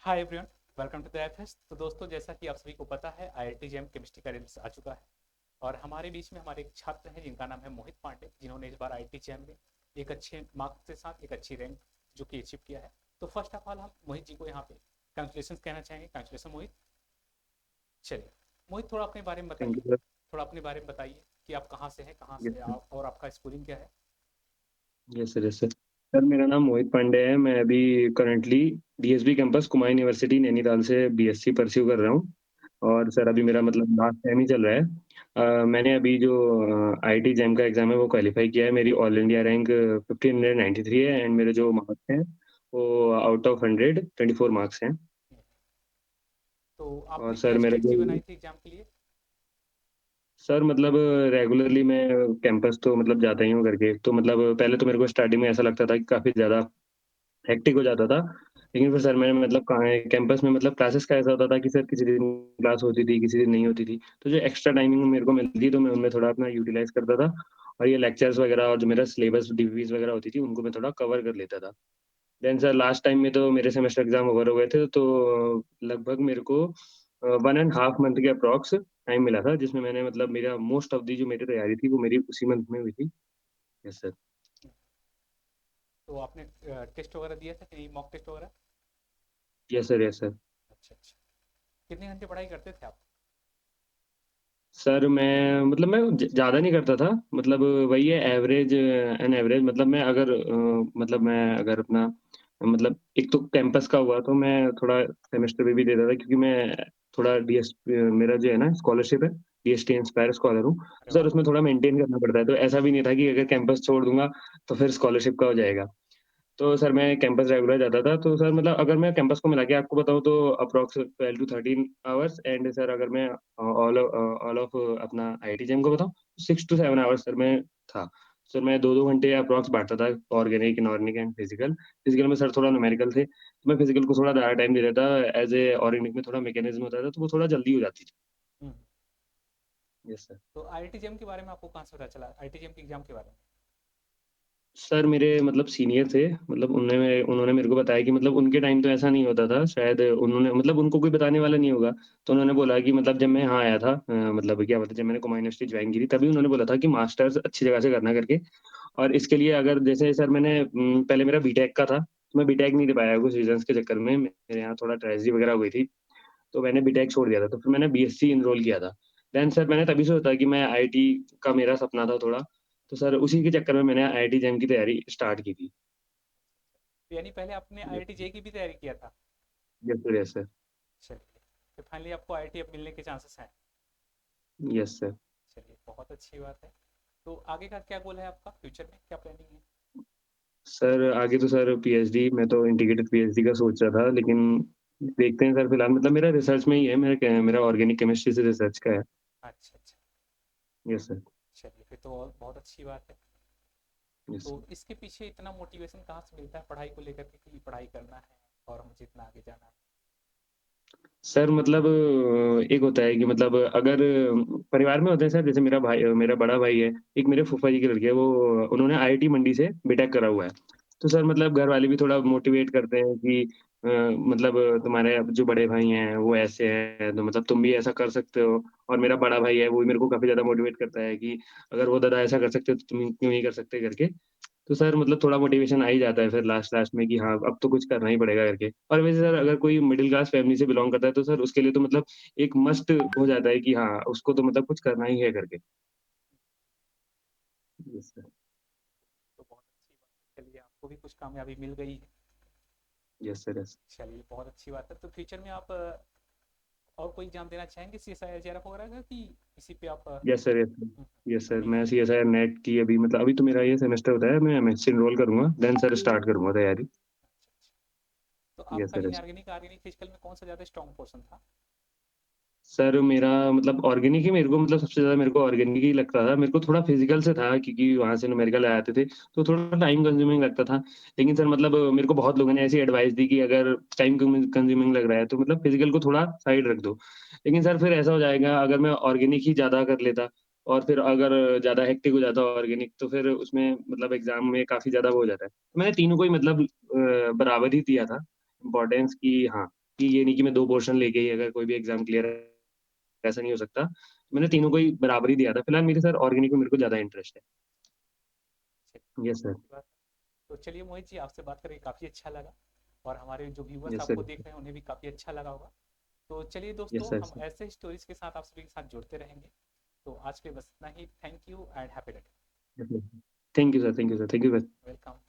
Hi everyone, welcome to the FS. तो दोस्तों, जैसा कि आप सभी को पता है, आईआईटी जेम केमिस्ट्री का रिजल्ट आ चुका है। और हमारे बीच में हमारे एक छात्र हैं जिनका नाम है मोहित पांडे, जिन्होंने इस बार आईआईटी जेम में एक अच्छे मार्क्स के साथ एक अच्छी रैंक जो कि अचीव किया है। तो फर्स्ट ऑफ ऑल हम मोहित जी को यहाँ पे कंग्रेचुलेशन कहना चाहेंगे। कंग्रेचुलेशन मोहित। चलिए मोहित, थोड़ा अपने बारे में थैंक बताइए। You sir. थोड़ा अपने बारे में बताइए कि आप कहाँ से हैं, कहाँ यस से सर। आप, और आपका स्कूलिंग क्या है। Yes sir. Yes sir. Sir मेरा नाम मोहित पांडे है। मैं अभी currently DSB campus Kumaon university Nainital से बीएससी परस्यू कर रहा हूँ। और सर अभी मेरा मतलब लास्ट टाइम ही चल रहा है। मैंने अभी जो आईआईटी जैम का एग्जाम है वो क्वालिफाई किया है। मेरी ऑल इंडिया रैंक 1593 है एंड मेरे जो मार्क्स हैं वो आउट ऑफ 124 मार्क्स हैं। तो और आपने क्या सर मेरा स्ट्रेटजी जो बनाई थी एग्जाम के लिए। सर मतलब रेगुलरली मैं कैंपस तो मतलब जाता ही हूँ करके, तो मतलब पहले तो मेरे को स्टार्टिंग में ऐसा लगता था कि काफ़ी ज़्यादा हेक्टिक हो जाता था। लेकिन फिर सर मैंने मतलब कहाँ है कैंपस में मतलब क्लासेस का ऐसा होता था कि सर किसी दिन क्लास होती थी, किसी दिन नहीं होती थी। तो जो एक्स्ट्रा टाइमिंग मेरे को मिलती थी तो मैं उनमें थोड़ा अपना यूटिलाइज़ करता था। और ये लेक्चर्स वगैरह और जो मेरा सिलेबस डीवीज़ वगैरह होती थी उनको मैं थोड़ा कवर कर लेता था। देन सर लास्ट टाइम में तो मेरे सेमेस्टर एग्ज़ाम ओवर हो गए थे, तो लगभग मेरे को 1 एंड हाफ मंथ के अप्रॉक्स टाइम मिला था, जिसमें मैंने मतलब मेरा मोस्ट ऑफ दी जो मेरी तैयारी थी वो मेरी उसी मंथ में हुई थी। Yes sir. तो आपने टेस्ट वगैरह दिया था कि नहीं, मॉक टेस्ट वगैरह। Yes sir. Yes sir. अच्छा अच्छा। कितने घंटे पढ़ाई करते थे आप। सर मैं मतलब मैं ज़्यादा नहीं करता था, मतलब वही है एवरेज एन एवरेज, मतलब मैं अगर मतलब मैं अगर अपना मतलब एक तो कैंपस का हुआ तो मैं थोड़ा सेमेस्टर में भी देता था, क्योंकि मैं थोड़ा डीएस मेरा जो है ना स्कॉलरशिप है, डीएसटी इंस्पायर स्कॉलर हूँ। अरे तो सर वाह। उसमें थोड़ा मेंटेन करना पड़ता है, तो ऐसा भी नहीं था कि अगर कैंपस छोड़ दूँगा तो फिर स्कॉलरशिप का हो जाएगा। तो सर मैं कैंपस रेगुलर जाता था, तो सर मतलब अगर मैं कैंपस को मिला के आपको बताऊँ तो approx 12 to 13 hours, and sir अगर मैं ऑल ऑफ अपना आईआईटी जेम को बताऊँ, 6 टू 7 आवर्स सर मैं था। सर मैं 2-2 घंटे अप्रॉक्स बाँटता था, organic, inorganic and physical. Physical में सर थोड़ा न्यूमेरिकल थे, तो मैं फिजिकल को थोड़ा ज़्यादा टाइम दे देता, एज़ ए ऑर्गेनिक में थोड़ा मैकेनिज़्म होता था, तो वो थोड़ा जल्दी हो जाती थी। हम्म। Yes sir. तो आईआईटी जेम के बारे में आपको कहाँ से पता चला, आईआईटी जेम के एग्जाम के बारे में। सर मेरे मतलब सीनियर थे, मतलब उन्होंने मेरे को बताया कि मतलब उनके टाइम तो ऐसा नहीं होता था, शायद उन्होंने मतलब उनको कोई बताने वाला नहीं होगा। तो उन्होंने बोला कि मतलब जब मैं यहाँ आया था, मतलब क्या बोलते हैं, जब मैंने कुमाऊं यूनिवर्सिटी ज्वाइन की थी, तभी उन्होंने बोला था कि मास्टर्स अच्छी जगह से करना करके। और इसके लिए अगर जैसे सर मैंने पहले मेरा बीटेक का था, तो मैं बीटेक नहीं दे पाया कुछ रीजंस के चक्कर में, मेरे यहाँ थोड़ा ट्रेजेडी वगैरह हो गई थी। तो मैंने बीटेक छोड़ दिया था, तो फिर मैंने बीएससी एनरोल किया था। देन सर मैंने तभी सोचा कि मैं आईआईटी का मेरा सपना था थोड़ा, तो सर उसी के चक्कर में मैंने आईआईटी जेईई की तैयारी स्टार्ट की थी। तो यानी पहले आपने आईआईटी जेई की भी तैयारी किया था। Yes sir. Yes sir. चलिए, तो फाइनली आपको आईआईटी अब मिलने के चांसेस हैं। Yes sir. चलिए, बहुत अच्छी बात है। तो आगे का क्या गोल है आपका, फ्यूचर में क्या प्लानिंग है। सर आगे तो सर पीएचडी, मैं तो इंटीग्रेटेड पीएचडी का सोच रहा था, लेकिन देखते हैं सर, फिलहाल मतलब मेरा रिसर्च में ही है, मेरा ऑर्गेनिक केमिस्ट्री से रिसर्च का है। अच्छा अच्छा। Yes sir. चलिए, फिर तो और बहुत अच्छी बात है। यस। तो इसके पीछे इतना मोटिवेशन कहाँ से मिलता है पढ़ाई को लेकर के कि पढ़ाई करना है और मुझे इतना आगे जाना है। सर मतलब एक होता है कि मतलब अगर परिवार में होते हैं सर, जैसे मेरा बड़ा भाई है, एक मेरे फूफा जी की लड़की है, वो उन्होंने आईआईटी मंडी से बीटेक करा हुआ है। तो सर मतलब घर वाले भी थोड़ा मोटिवेट करते हैं कि मतलब तुम्हारे जो बड़े भाई हैं वो ऐसे हैं, तो मतलब तुम भी ऐसा कर सकते हो। और मेरा बड़ा भाई है, वो भी मेरे को काफ़ी ज़्यादा मोटिवेट करता है कि अगर वो दादा ऐसा कर सकते हो तो तुम क्यों नहीं कर सकते करके। तो सर मतलब थोड़ा मोटिवेशन आ ही जाता है फिर लास्ट लास्ट में कि हाँ, अब तो कुछ करना ही पड़ेगा करके। और वैसे सर अगर कोई मिडिल क्लास फैमिली से बिलॉन्ग करता है तो सर उसके लिए तो मतलब एक मस्ट हो जाता है कि हाँ, उसको तो मतलब कुछ करना ही है करके। Yes sir. तो बहुत अच्छी बात है, चलिए आपको भी कुछ कामयाबी मिल गई है। Yes sir. यस। चलिए, बहुत अच्छी बात है। तो फ्यूचर में आप और कोई एग्जाम देना चाहेंगे सीएसआई जेआरएफ वगैरह का, कि इसी पे आप yes sir. Yes sir. Yes sir, नहीं। मैं सीएसआईआर नेट की अभी मतलब अभी तो मेरा ये सेमेस्टर होता है, मैं एमएससी एनरोल करूँगा, देन सर स्टार्ट करूँगा तैयारी। अच्छा अच्छा। तो यस आपका सर। इनऑर्गेनिक ऑर्गेनिक फिजिकल में कौन सा ज़्यादा स्ट्रॉन्ग पोर्शन था। सर मेरा मतलब ऑर्गेनिक ही मेरे को मतलब सबसे ज़्यादा मेरे को ऑर्गेनिक ही लगता था। मेरे को थोड़ा फिज़िकल से था, क्योंकि वहाँ से न्यूमेरिकल आए आते थे, तो थोड़ा टाइम कंज्यूमिंग लगता था। लेकिन सर मतलब मेरे को बहुत लोगों ने ऐसी एडवाइस दी कि अगर टाइम कंज्यूमिंग लग रहा है तो मतलब फिज़िकल को थोड़ा साइड रख दो। लेकिन सर फिर ऐसा हो जाएगा अगर मैं ऑर्गेनिक ही ज़्यादा कर लेता, और फिर अगर ज़्यादा हेक्टिक हो जाता ऑर्गेनिक, तो फिर उसमें मतलब एग्ज़ाम में काफ़ी ज़्यादा वो हो जाता है। तो मैंने तीनों को ही मतलब बराबर ही दिया था इम्पोर्टेंस कि हाँ, कि ये नहीं कि मैं 2 पोर्शन लेके ही अगर कोई भी एग्ज़ाम क्लियर ऐसा नहीं हो सकता। मैंने तीनों को ही बराबर ही दिया था। फिलहाल मेरे सर ऑर्गेनिक में मेरे को ज़्यादा इंटरेस्ट है। चलिए, यस सर। अच्छी बात है। तो चलिए मोहित जी, आपसे बात करके काफ़ी अच्छा लगा और हमारे जो व्यूवर्स यस आपको सर। देख रहे हैं उन्हें भी काफ़ी अच्छा लगा होगा। तो चलिए यस दोस्तों, सर, हम सर। ऐसे ही स्टोरीज के साथ आप सभी के साथ जुड़ते रहेंगे। तो आज के लिए बस इतना ही। Thank you and happy learning. Thank you sir, thank you sir, thank you sir. Welcome.